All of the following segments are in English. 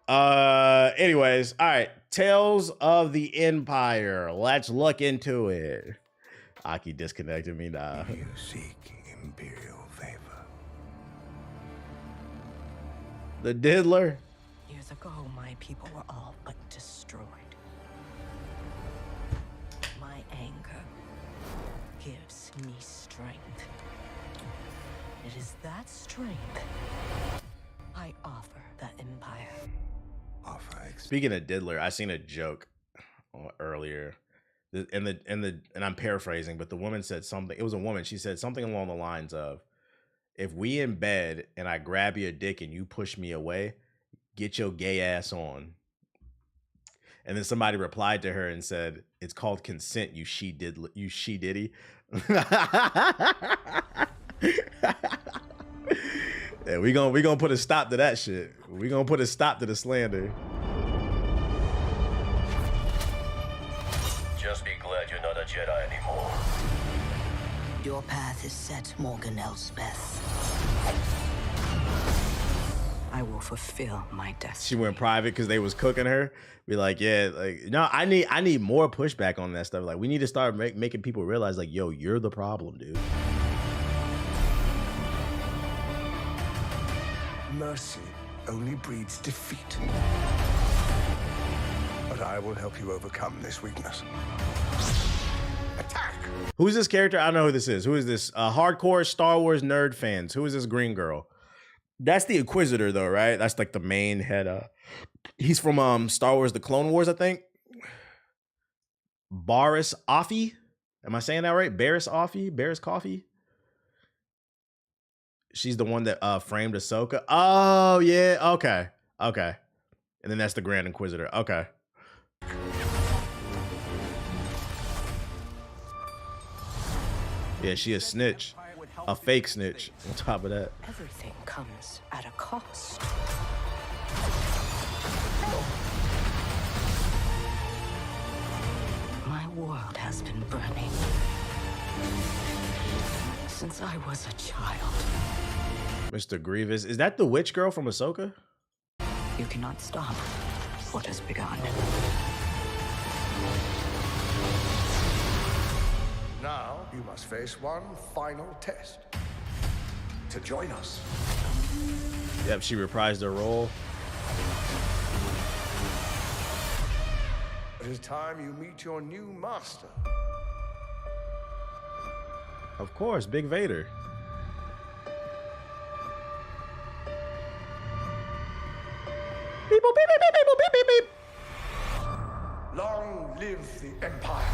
Anyways, all right. Tales of the Empire. Let's look into it. Aki disconnected me now. You seek imperial favor. The Diddler. Years ago, my people were all but destroyed. My anger gives me strength. It is that strength I offer the Empire. Speaking of Diddler, I seen a joke earlier, and I'm paraphrasing, but the woman said something. It was a woman. She said something along the lines of, "If we in bed and I grab your dick and you push me away, get your gay ass on." And then somebody replied to her and said, "It's called consent, you she diddy." Yeah, we gonna put a stop to that shit. We gonna put a stop to the slander. Just be glad you're not a Jedi anymore. Your path is set, Morgan Elsbeth. I will fulfill my destiny. She went private because they was cooking her. Be like, yeah, like, no, I need more pushback on that stuff. Like, we need to start making people realize, like, yo, you're the problem, dude. Mercy only breeds defeat. But I will help you overcome this weakness. Attack! Who's this character? I don't know who this is. Who is this? Hardcore Star Wars nerd fans. Who is this green girl? That's the Inquisitor, though, right? That's like the main head. He's from Star Wars: The Clone Wars, I think. Barriss Offee. Am I saying that right? Barriss Offee? Barriss Coffee? She's the one that framed Ahsoka. Oh, yeah. Okay. Okay. And then that's the Grand Inquisitor. Okay. Yeah, she a snitch. A fake snitch on top of that. Everything comes at a cost. My world has been burning since I was a child. Mr. Grievous. Is that the witch girl from Ahsoka? You cannot stop what has begun. Now you must face one final test. To join us. Yep, she reprised her role. It is time you meet your new master. Of course, Big Vader. Beep, boop, beep, beep, beep, beep, beep, beep, beep. Long live the Empire.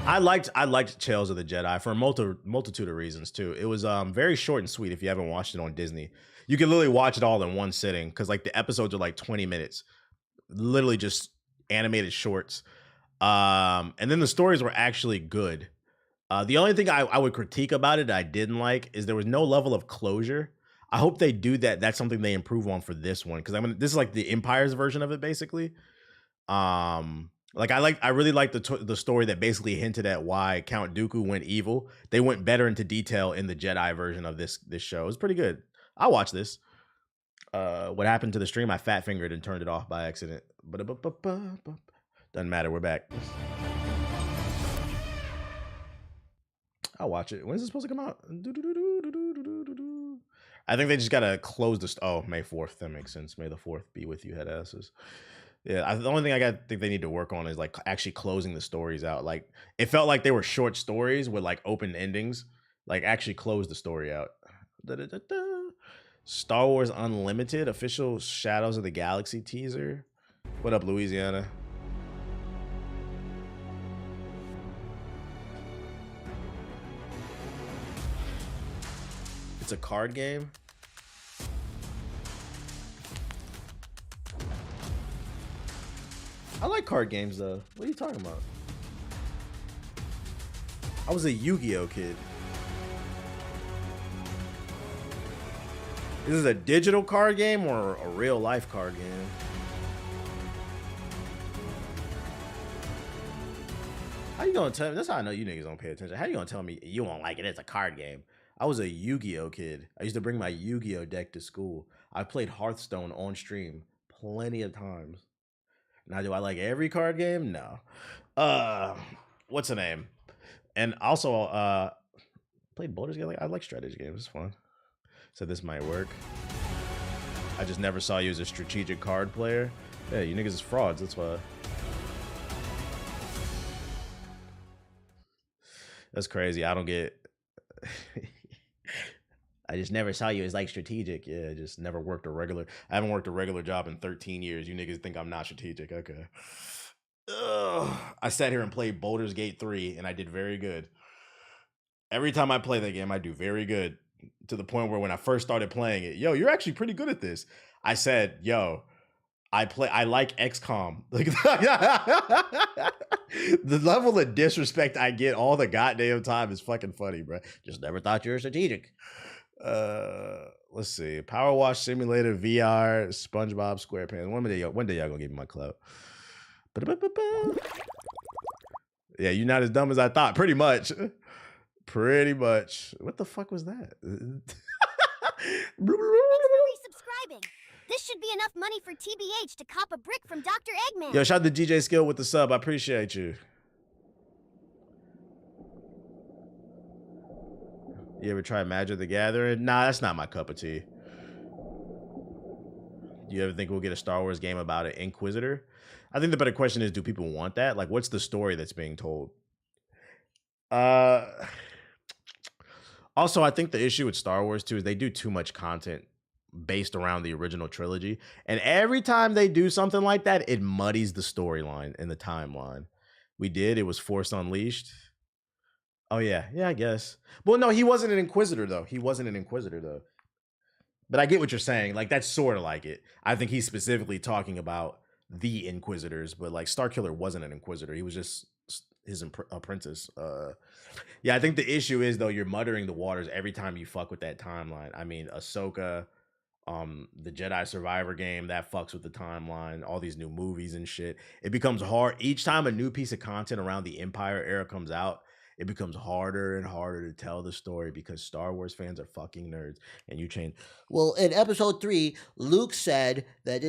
I liked Tales of the Jedi for a multitude of reasons too. It was very short and sweet. If you haven't watched it on Disney, you can literally watch it all in one sitting because like the episodes are like 20 minutes, literally just animated shorts. And then the stories were actually good. The only thing I would critique about it that I didn't like is there was no level of closure. I hope they do that. That's something they improve on for this one because this is like the Empire's version of it basically. Like I really like the story that basically hinted at why Count Dooku went evil. They went better into detail in the Jedi version of this show. It's pretty good. I'll watch this. What happened to the stream? I fat fingered and turned it off by accident. Doesn't matter. We're back. I'll watch it. When is it supposed to come out? I think they just gotta close this. Oh, May 4th. That makes sense. May the 4th be with you, head asses. Yeah, the only thing I think they need to work on is like actually closing the stories out. Like it felt like they were short stories with like open endings. Like actually close the story out. Star Wars Unlimited official Shadows of the Galaxy teaser. What up, Louisiana? It's a card game. I like card games though. What are you talking about? I was a Yu-Gi-Oh kid. Is this a digital card game or a real life card game? How you gonna tell me? That's how I know you niggas don't pay attention. How you gonna tell me you won't like it? It's a card game. I was a Yu-Gi-Oh kid. I used to bring my Yu-Gi-Oh deck to school. I played Hearthstone on stream plenty of times. Now, do I like every card game? No. What's the name? And also, played Baldur's Gate. I like strategy games. It's fun. So this might work. I just never saw you as a strategic card player. Yeah, you niggas is frauds. That's why. That's crazy. I don't get. I just never saw you as like strategic. Yeah, I just never worked a regular. I haven't worked a regular job in 13 years. You niggas think I'm not strategic. Okay. Ugh. I sat here and played Baldur's Gate 3 and I did very good. Every time I play that game, I do very good, to the point where when I first started playing it, yo, you're actually pretty good at this. I said, yo, I like XCOM. Like the level of disrespect I get all the goddamn time is fucking funny, bro. Just never thought you were strategic. Let's see. Power Wash Simulator VR, SpongeBob SquarePants. One day y'all gonna give me my clout. Yeah, you're not as dumb as I thought. Pretty much. Pretty much. What the fuck was that? Thanks for resubscribing. This should be enough money for TBH to cop a brick from Dr. Eggman. Yo, shout out to DJ Skill with the sub. I appreciate you. You ever try Magic the Gathering? Nah, that's not my cup of tea. You ever think we'll get a Star Wars game about an Inquisitor? I think the better question is, do people want that? Like, what's the story that's being told? Also, I think the issue with Star Wars too is they do too much content based around the original trilogy. And every time they do something like that, it muddies the storyline and the timeline. It was Force Unleashed. Oh, yeah. Yeah, I guess. Well, no, he wasn't an Inquisitor, though. But I get what you're saying. Like, that's sort of like it. I think he's specifically talking about the Inquisitors, but like Starkiller wasn't an Inquisitor. He was just his apprentice. Yeah, I think the issue is, though, you're muttering the waters every time you fuck with that timeline. I mean, Ahsoka, the Jedi Survivor game, that fucks with the timeline, all these new movies and shit. It becomes hard. Each time a new piece of content around the Empire era comes out, it becomes harder and harder to tell the story because Star Wars fans are fucking nerds. And you change. Well, in episode 3, Luke said that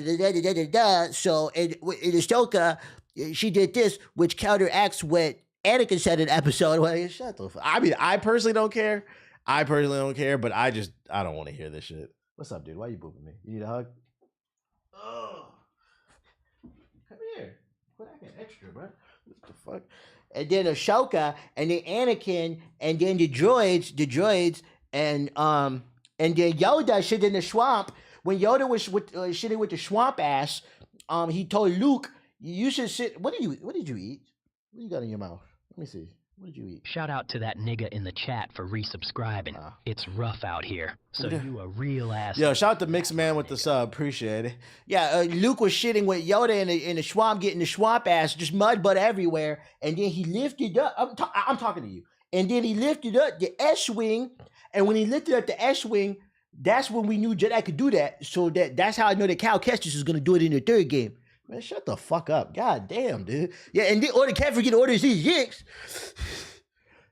so in Ahsoka, she did this, which counteracts what Anakin said in episode. Well, shut the fuck. I mean, I personally don't care. But I don't want to hear this shit. What's up, dude? Why you booping me? You need a hug? Oh, come here. Quit acting extra, bro. What the fuck? And then Ahsoka, and then Anakin, and then the droids, and then Yoda shit in the swamp. When Yoda was shitting with the swamp ass, he told Luke, "You should sit." What did you eat? What you got in your mouth? Let me see. What did you eat? Shout out to that nigga in the chat for resubscribing. It's rough out here, so you a real ass. Yo, shout out to Mixed Man with the sub. Appreciate it. Yeah, Luke was shitting with Yoda in the swamp, getting the swamp ass, just mud butt everywhere. And then he lifted up. I'm talking to you. And then he lifted up the S-wing. And when he lifted up the S-wing, that's when we knew Jedi could do that. So that's how I know that Cal Kestis is going to do it in the third game. Man, shut the fuck up. God damn, dude. Yeah, and can't forget Orders these Yicks.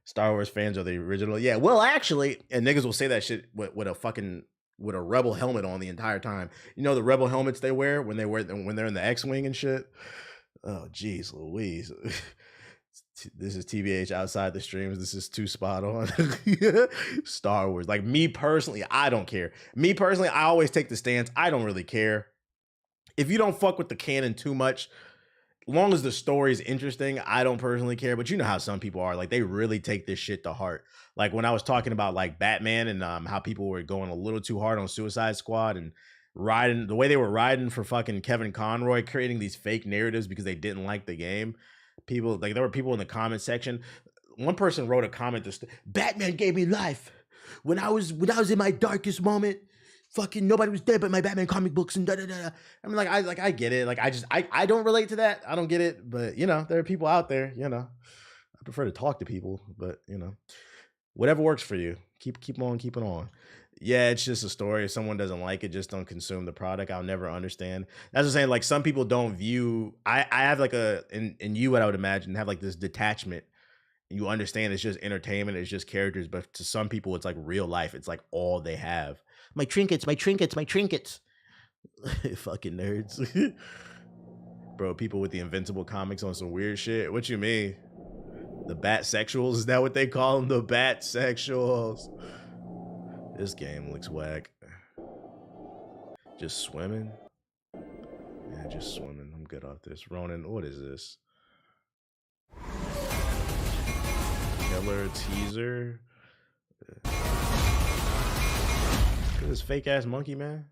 Star Wars fans are the original. Yeah, well, actually, and niggas will say that shit with a Rebel helmet on the entire time. You know the Rebel helmets they wear when they're in the X-wing and shit. Oh, jeez, Louise. This is TBH outside the streams. This is too spot on. Star Wars. Like, me personally, I don't care. Me personally, I always take the stance. I don't really care. If you don't fuck with the canon too much, long as the story is interesting, I don't personally care. But you know how some people are. Like, they really take this shit to heart. Like, when I was talking about, like, Batman and how people were going a little too hard on Suicide Squad and riding, the way they were riding for fucking Kevin Conroy, creating these fake narratives because they didn't like the game. People, like, there were people in the comment section. One person wrote a comment that Batman gave me life. When I was in my darkest moment, fucking nobody was there but my Batman comic books and da-da-da. I mean, I get it. Like, I don't relate to that. I don't get it. But, you know, there are people out there, you know. I prefer to talk to people, but, you know, whatever works for you. Keep on keeping on. Yeah, it's just a story. If someone doesn't like it, just don't consume the product. I'll never understand. That's what I'm saying. Like, some people don't view, I have like and you, what I would imagine, have like this detachment You understand it's just entertainment, it's just characters, but to some people it's like real life. It's like all they have. My trinkets, my trinkets, my trinkets. Fucking nerds. Bro, people with the Invincible comics on some weird shit. What you mean? The bat sexuals? Is that what they call them? The bat sexuals. This game looks whack. Just swimming? Yeah, just swimming. I'm good off this. Ronan, what is this? Killer teaser. Look at this fake ass monkey, man.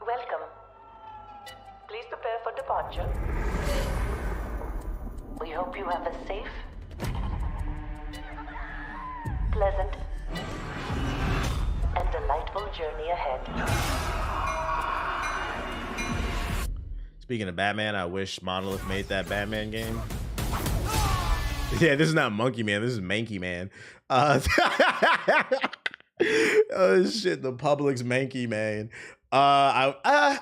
Welcome. Please prepare for departure. We hope you have a safe, pleasant, and delightful journey ahead. Speaking of Batman, I wish Monolith made that Batman game. Yeah, this is not Monkey Man. This is Manky Man. Oh shit, the Public's Manky Man. I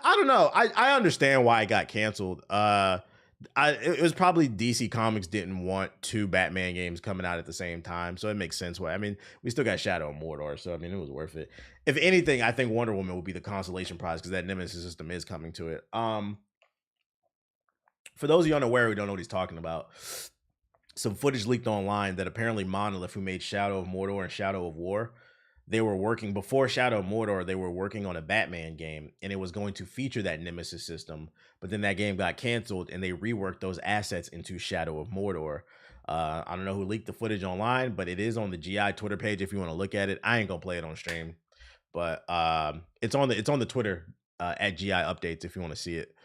don't know. I understand why it got canceled. It was probably DC Comics didn't want 2 Batman games coming out at the same time, so it makes sense. Why? I mean, we still got Shadow of Mordor, so I mean, it was worth it. If anything, I think Wonder Woman will be the consolation prize because that Nemesis system is coming to it. For those of you unaware who don't know what he's talking about, some footage leaked online that apparently Monolith, who made Shadow of Mordor and Shadow of War, they were working before Shadow of Mordor. They were working on a Batman game, and it was going to feature that Nemesis system. But then that game got canceled, and they reworked those assets into Shadow of Mordor. I don't know who leaked the footage online, but it is on the GI Twitter page if you want to look at it. I ain't gonna play it on stream, but it's on the Twitter at GI Updates if you want to see it.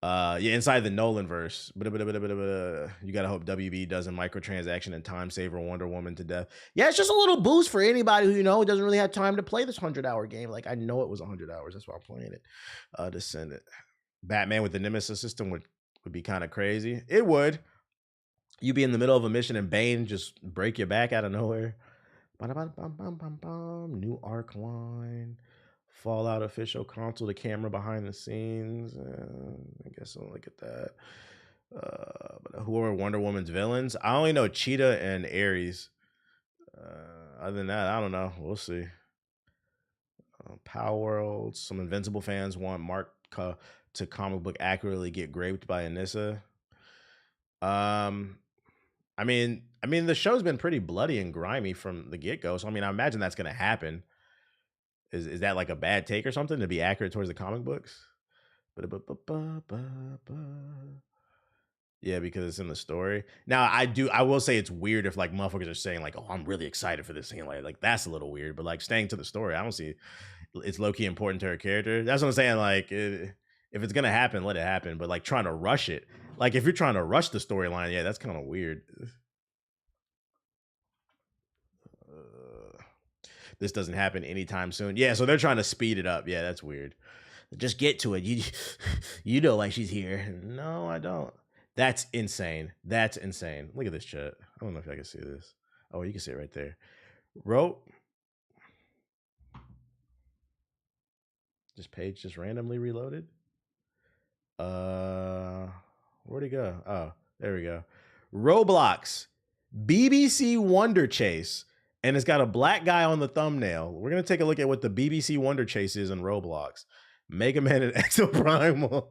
Yeah, inside the Nolan verse. You gotta hope WB doesn't microtransaction and time saver Wonder Woman to death. Yeah, it's just a little boost for anybody who, doesn't really have time to play this 100-hour game. Like, I know it was 100 hours. That's why I'm playing it. To send it. Batman with the Nemesis system would be kind of crazy. It would. You'd be in the middle of a mission and Bane just break your back out of nowhere. New arc line. Fallout official console, the camera behind the scenes. I guess I'll look at that. But who are Wonder Woman's villains? I only know Cheetah and Ares. Other than that, I don't know. We'll see. Power World. Some Invincible fans want Mark to comic book accurately get raped by Anissa. I mean, the show's been pretty bloody and grimy from the get-go. So I mean, I imagine that's gonna happen. Is that like a bad take or something to be accurate towards the comic books? Yeah, because it's in the story. Now, I will say it's weird if like motherfuckers are saying like, oh, I'm really excited for this thing. Like that's a little weird, but like staying to the story, I don't see it's low-key important to her character. That's what I'm saying. Like if it's gonna happen, let it happen. But like trying to rush it, like if you're trying to rush the storyline, yeah, that's kind of weird. This doesn't happen anytime soon. Yeah, so they're trying to speed it up. Yeah, that's weird. Just get to it. You know like she's here. No, I don't. That's insane. That's insane. Look at this chat. I don't know if I can see this. Oh, you can see it right there. Wrote. This page just randomly reloaded. Where'd it go? Oh, there we go. Roblox. BBC Wonder Chase. And it's got a black guy on the thumbnail. We're going to take a look at what the BBC Wonder Chase is in Roblox. Mega Man and Exoprimal.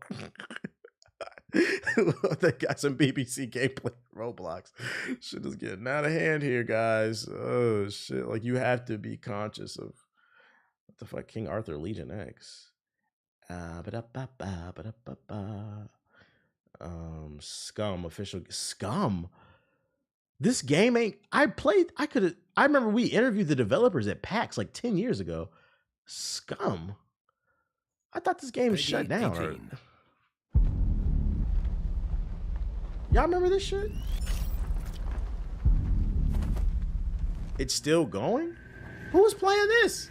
They got some BBC gameplay in Roblox. Shit is getting out of hand here, guys. Oh, shit. Like, you have to be conscious of what the fuck? King Arthur Legion X. Scum official. Scum? This game ain't. I remember we interviewed the developers at PAX like 10 years ago. Scum. I thought this game was shut down. Y'all remember this shit? It's still going? Who was playing this?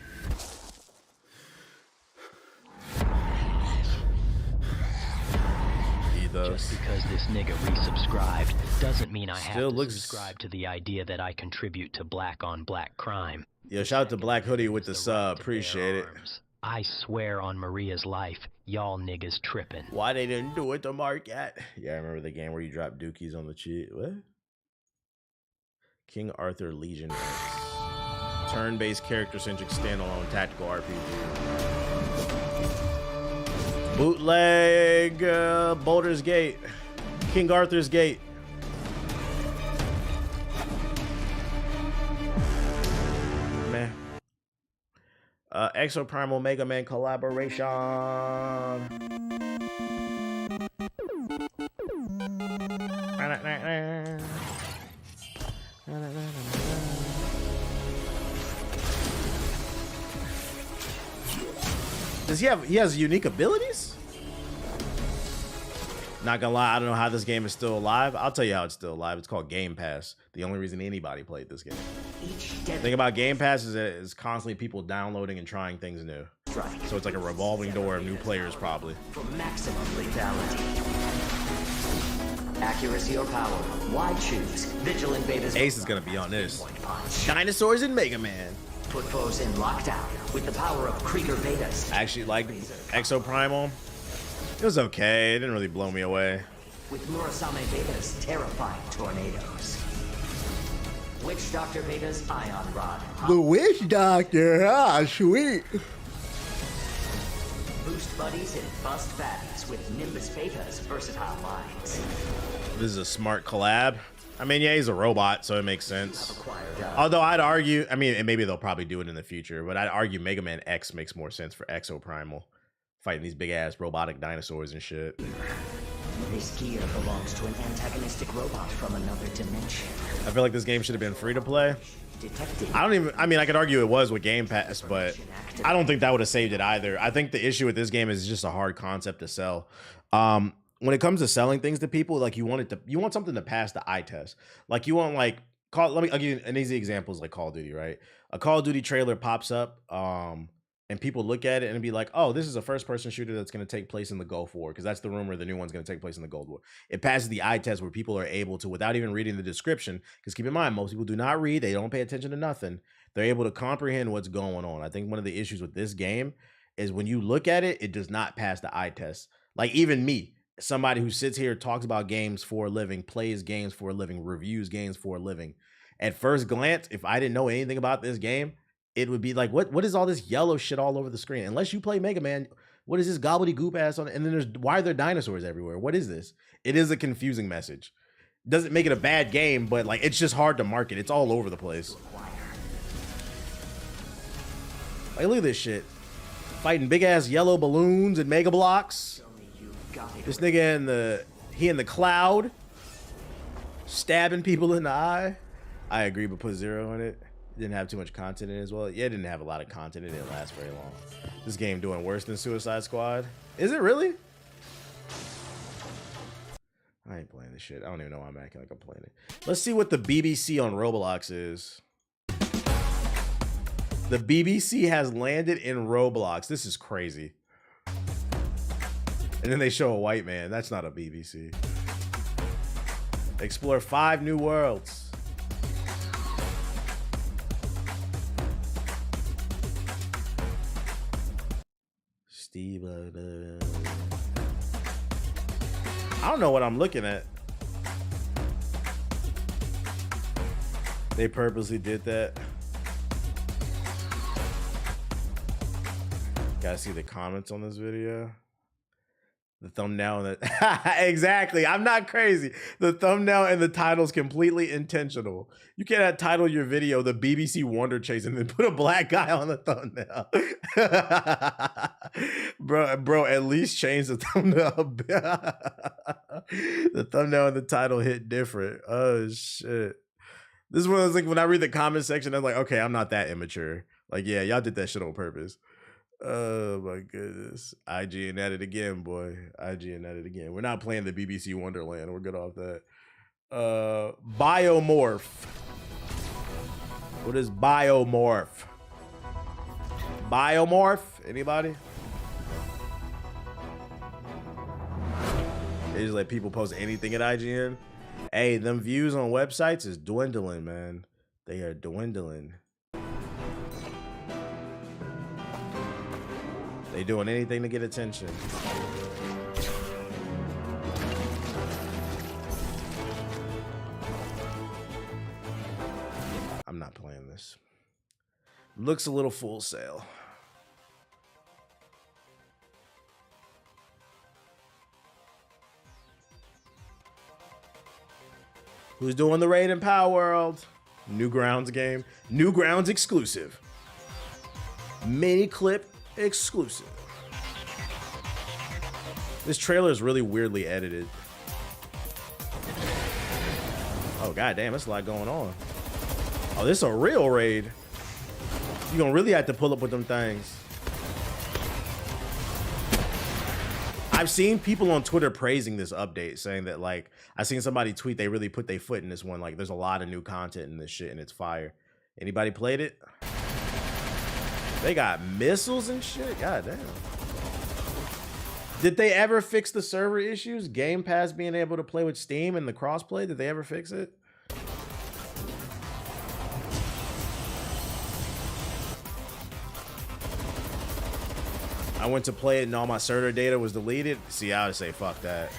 Just because this nigga resubscribed doesn't mean I have to subscribe to the idea that I contribute to black on black crime. Yo, shout out to Black Hoodie with the sub. Appreciate it. I swear on Maria's life, y'all niggas tripping. Why they didn't do it to Mark at? Yeah, I remember the game where you drop dookies on the cheat. What? King Arthur Legion X. Turn-based character-centric standalone tactical RPG. Bootleg Baldur's Gate. King Arthur's Gate. Man. Exoprimal Mega Man collaboration. Does he has unique abilities? Not gonna lie, I don't know how this game is still alive. I'll tell you how it's still alive. It's called Game Pass. The only reason anybody played this game. The thing about Game Pass is that it's constantly people downloading and trying things new. So it's like a revolving door of new players probably. For maximum lethality. Accuracy or power. Why choose? Vigilant Beta's Ace is gonna be on this. Dinosaurs and Mega Man. Put foes in lockdown with the power of Krieger Betas. I actually liked Exoprimal. It was okay. It didn't really blow me away. With Murasame Beta's terrifying tornadoes. Witch Doctor Beta's Ion Rod. The Witch Doctor, ah, sweet. Boost buddies and bust fatties with Nimbus Beta's versatile lines. This is a smart collab. I mean, yeah, he's a robot, so it makes sense. Although I'd argue, I mean, and maybe they'll probably do it in the future, but I'd argue Mega Man X makes more sense for Exoprimal. Fighting these big-ass robotic dinosaurs and shit. This gear belongs to an antagonistic robot from another dimension. I feel like this game should have been free to play. Detecting. I mean, I could argue it was with Game Pass, but I don't think that would have saved it either. I think the issue with this game is just a hard concept to sell. When it comes to selling things to people, like you want something to pass the eye test. Like you want I'll give you an easy example is like Call of Duty, right? A Call of Duty trailer pops up, and people look at it and be like, oh, this is a first-person shooter that's going to take place in the Gulf War, because that's the rumor the new one's going to take place in the Gulf War. It passes the eye test where people are able to, without even reading the description, because keep in mind, most people do not read, they don't pay attention to nothing. They're able to comprehend what's going on. I think one of the issues with this game is when you look at it, it does not pass the eye test. Like even me, somebody who sits here, talks about games for a living, plays games for a living, reviews games for a living. At first glance, if I didn't know anything about this game, it would be like, what is all this yellow shit all over the screen? Unless you play Mega Man, what is this gobbledygook ass on it? And then why are there dinosaurs everywhere? What is this? It is a confusing message. Doesn't make it a bad game, but like it's just hard to market. It's all over the place. Like look at this shit. Fighting big ass yellow balloons and Mega Blocks. This nigga in the cloud. Stabbing people in the eye. I agree, but put 0 in it. Didn't have too much content in it as well. Yeah, it didn't have a lot of content. It didn't last very long. This game doing worse than Suicide Squad. Is it really? I ain't playing this shit. I don't even know why I'm acting like I'm playing it. Let's see what the BBC on Roblox is. The BBC has landed in Roblox. This is crazy. And then they show a white man. That's not a BBC. Explore 5 new worlds. Steve, I don't know what I'm looking at. They purposely did that. Gotta see the comments on this video. The thumbnail and the exactly. I'm not crazy. The thumbnail and the title is completely intentional. You cannot title your video "The BBC Wonder Chase" and then put a black guy on the thumbnail. bro, at least change the thumbnail. The thumbnail and the title hit different. Oh shit. This is one of those, like, when I read the comment section, I'm like, okay, I'm not that immature. Like, yeah, y'all did that shit on purpose. Oh my goodness. IGN at it again, boy. IGN at it again. We're not playing the BBC Wonderland. We're good off that. Biomorph. What is Biomorph? Biomorph? Anybody? They just let people post anything at IGN. Hey, them views on websites is dwindling, man. They are dwindling. They doing anything to get attention. not playing this. Looks a little Full Sail. Who's doing the raid in Power World? Newgrounds game. Newgrounds exclusive. Mini clip exclusive. This trailer is really weirdly edited. Oh, goddamn, there's a lot going on. Oh, this is a real raid. You're gonna really have to pull up with them things. I've seen people on Twitter praising this update, saying that, like, I seen somebody tweet they really put their foot in this one. Like, there's a lot of new content in this shit, and it's fire. Anybody played it? They got missiles and shit? God damn. Did they ever fix the server issues? Game Pass being able to play with Steam and the crossplay? Did they ever fix it? I went to play it and all my server data was deleted. See, I would say fuck that.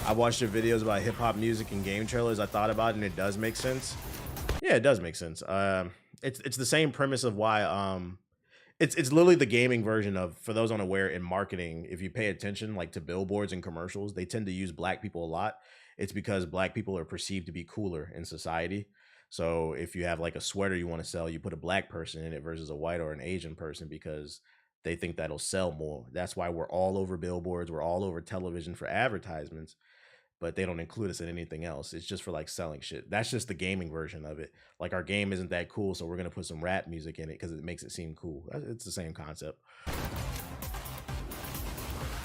I watched your videos about hip hop music and game trailers. I thought about it and it does make sense. Yeah, it does make sense. It's the same premise of why it's literally the gaming version of, for those unaware, in marketing, if you pay attention like to billboards and commercials, they tend to use black people a lot. It's because black people are perceived to be cooler in society. So if you have like a sweater you want to sell, you put a black person in it versus a white or an Asian person because they think that'll sell more. That's why we're all over billboards. We're all over television for advertisements, but they don't include us in anything else. It's just for like selling shit. That's just the gaming version of it. Like, our game isn't that cool, so we're going to put some rap music in it because it makes it seem cool. It's the same concept.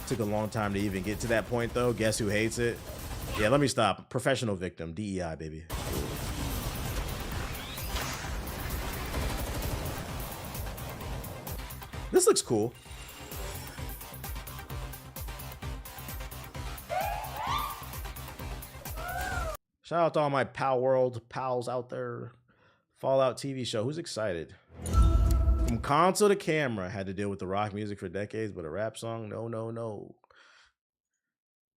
Took a long time to even get to that point though. Guess who hates it? Yeah, let me stop. Professional victim, DEI, baby. This looks cool. Shout out to all my Power World pals out there. Fallout TV show. Who's excited? From console to camera. Had to deal with the rock music for decades, but a rap song? No, no, no.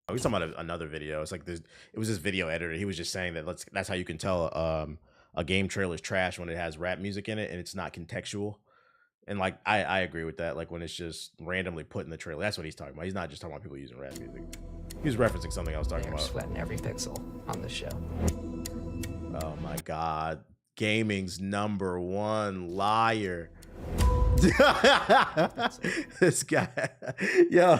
Oh, he's talking about another video. It's like this. It was this video editor. He was just saying that that's how you can tell a game trailer is trash when it has rap music in it and it's not contextual. And like I agree with that. Like when it's just randomly put in the trailer. That's what he's talking about. He's not just talking about people using rap music. He was referencing something I was talking about. Sweating every pixel on the show. Oh my God. Gaming's #1 liar. This guy. Yo.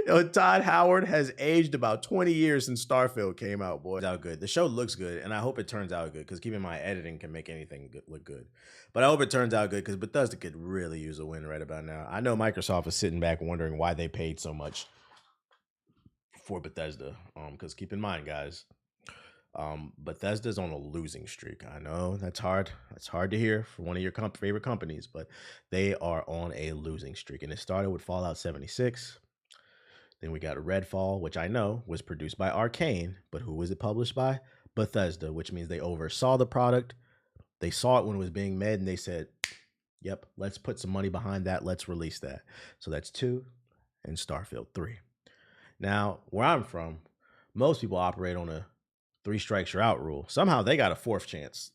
Yo, Todd Howard has aged about 20 years since Starfield came out, boy. It's out good. The show looks good, and I hope it turns out good, because keep in mind, editing can make anything look good. But I hope it turns out good, because Bethesda could really use a win right about now. I know Microsoft is sitting back wondering why they paid so much for Bethesda. Because keep in mind, guys, Bethesda's on a losing streak. I know that's hard. That's hard to hear for one of your favorite companies, but they are on a losing streak. And it started with Fallout 76. Then we got Redfall, which I know was produced by Arcane, but who was it published by? Bethesda, which means they oversaw the product. They saw it when it was being made, and they said, yep, let's put some money behind that. Let's release that. So that's 2 and Starfield 3. Now, where I'm from, most people operate on a 3 strikes you're out rule. Somehow they got a 4th chance.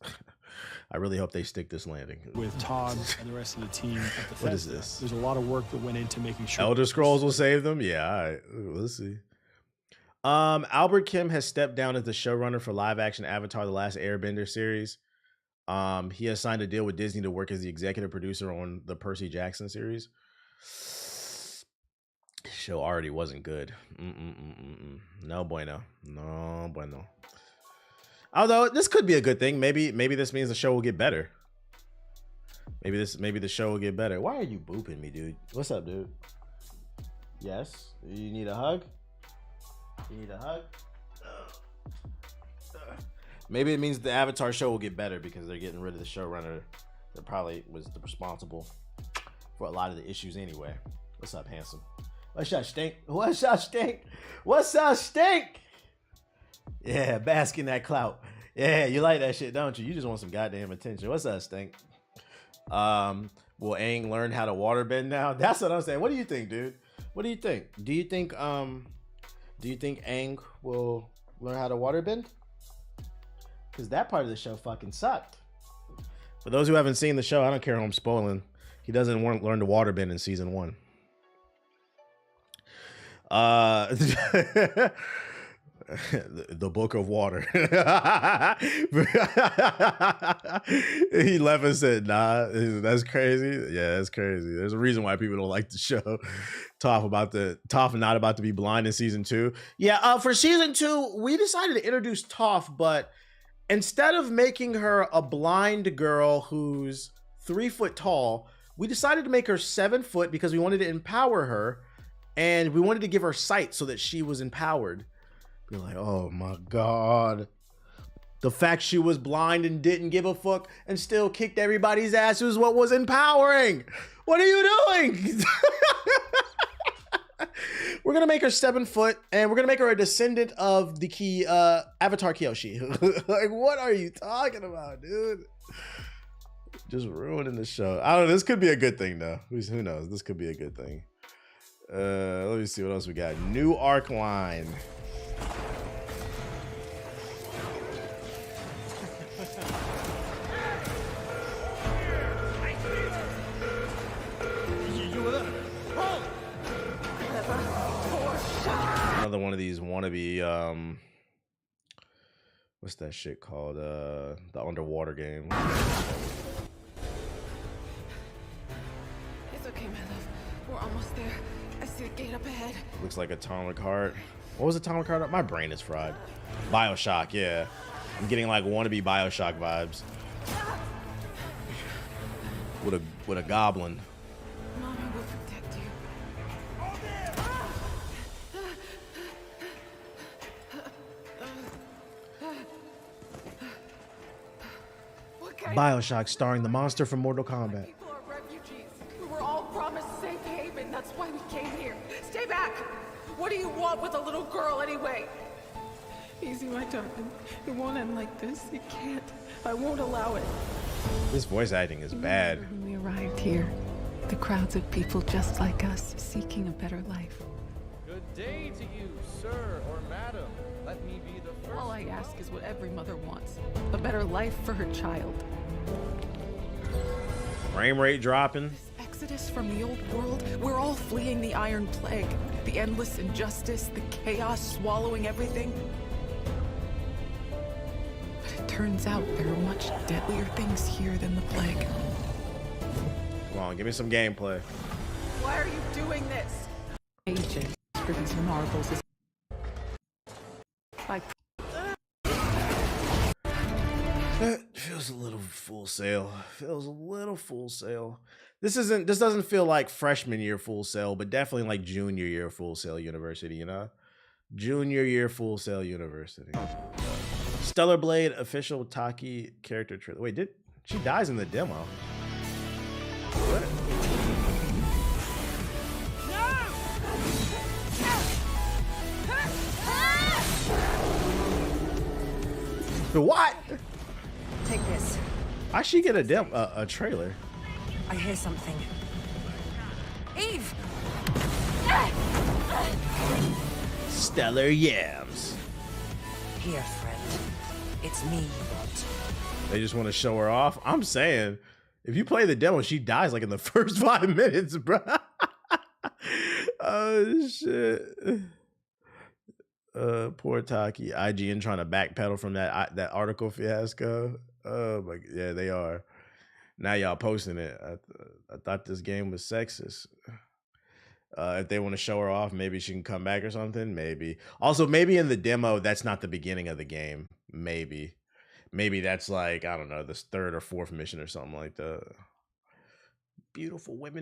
I really hope they stick this landing. With Todd and the rest of the team at Bethesda, what is this? There's a lot of work that went into making sure Elder Scrolls will save them? Yeah, all right. Let's see. Albert Kim has stepped down as the showrunner for live-action Avatar: The Last Airbender series. He has signed a deal with Disney to work as the executive producer on the Percy Jackson series. The show already wasn't good. No bueno. No bueno. Although this could be a good thing. Maybe this means the show will get better. Maybe the show will get better. Why are you booping me, dude? What's up, dude? Yes. You need a hug? You need a hug? Maybe it means the Avatar show will get better because they're getting rid of the showrunner that probably was responsible for a lot of the issues anyway. What's up, handsome? What's up, stink? What's up, stink? What's up, stink? Yeah, bask in that clout. Yeah, you like that shit, don't you? You just want some goddamn attention. What's up, stink? Will Aang learn how to waterbend now? That's what I'm saying. What do you think, dude? What do you think? Do you think Aang will learn how to waterbend? Because that part of the show fucking sucked. For those who haven't seen the show, I don't care who I'm spoiling. He doesn't learn to waterbend in season 1. The Book of Water. He left and said, nah, that's crazy. Yeah, that's crazy. There's a reason why people don't like the show. Toph not about to be blind in season 2. Yeah, for season 2, we decided to introduce Toph, but instead of making her a blind girl who's 3 foot tall, we decided to make her 7 foot because we wanted to empower her, and we wanted to give her sight so that she was empowered. Be like, oh my God. The fact she was blind and didn't give a fuck and still kicked everybody's ass was what was empowering. What are you doing? We're gonna make her 7 foot, and we're gonna make her a descendant of the key Avatar Kyoshi. Like, what are you talking about, dude? Just ruining the show. I don't know. This could be a good thing, though. Who knows? This could be a good thing. Let me see what else we got. New arc line. Another one of these wannabe what's that shit called? The underwater game. It's okay, my love. We're almost there. I see the gate up ahead. Looks like Atomic Heart. What was Atomic Heart? My brain is fried. BioShock, yeah. I'm getting like wannabe BioShock vibes. With a goblin. Mama will protect you. BioShock starring the monster from Mortal Kombat. People are refugees. We were all promised safe haven. That's why we came here. Stay back. What do you want with a little girl anyway? Easy, my darling. It won't end like this. It can't. I won't allow it. This voice acting is bad. When we arrived here, the crowds of people just like us, seeking a better life. Good day to you, sir or madam. Let me be the first. All I ask is what every mother wants. A better life for her child. Frame rate dropping. This exodus from the old world, we're all fleeing the Iron Plague. The endless injustice, the chaos swallowing everything. But it turns out there are much deadlier things here than the plague. Come on, give me some gameplay. Why are you doing this? Agent for these marvels is like That feels a little Full Sail. Feels a little Full Sail. This doesn't feel like freshman year Full Sail, but definitely like junior year Full Sail University, you know? Junior year Full Sail University. Stellar Blade official Taki character trailer. Wait, she dies in the demo? What? The what? Take this. Why she get a trailer? I hear something. Eve! Stellar Yams. Here, friend. It's me you want. They just want to show her off. I'm saying, if you play the demo, she dies like in the first 5 minutes, bro. Oh shit. Poor Taki. IGN trying to backpedal from that article fiasco. Oh my, yeah, they are. Now y'all posting it. I thought this game was sexist. If they want to show her off, maybe she can come back or something. Maybe. Also, maybe in the demo, that's not the beginning of the game. Maybe that's like, I don't know, this 3rd or 4th mission or something like that. Beautiful women.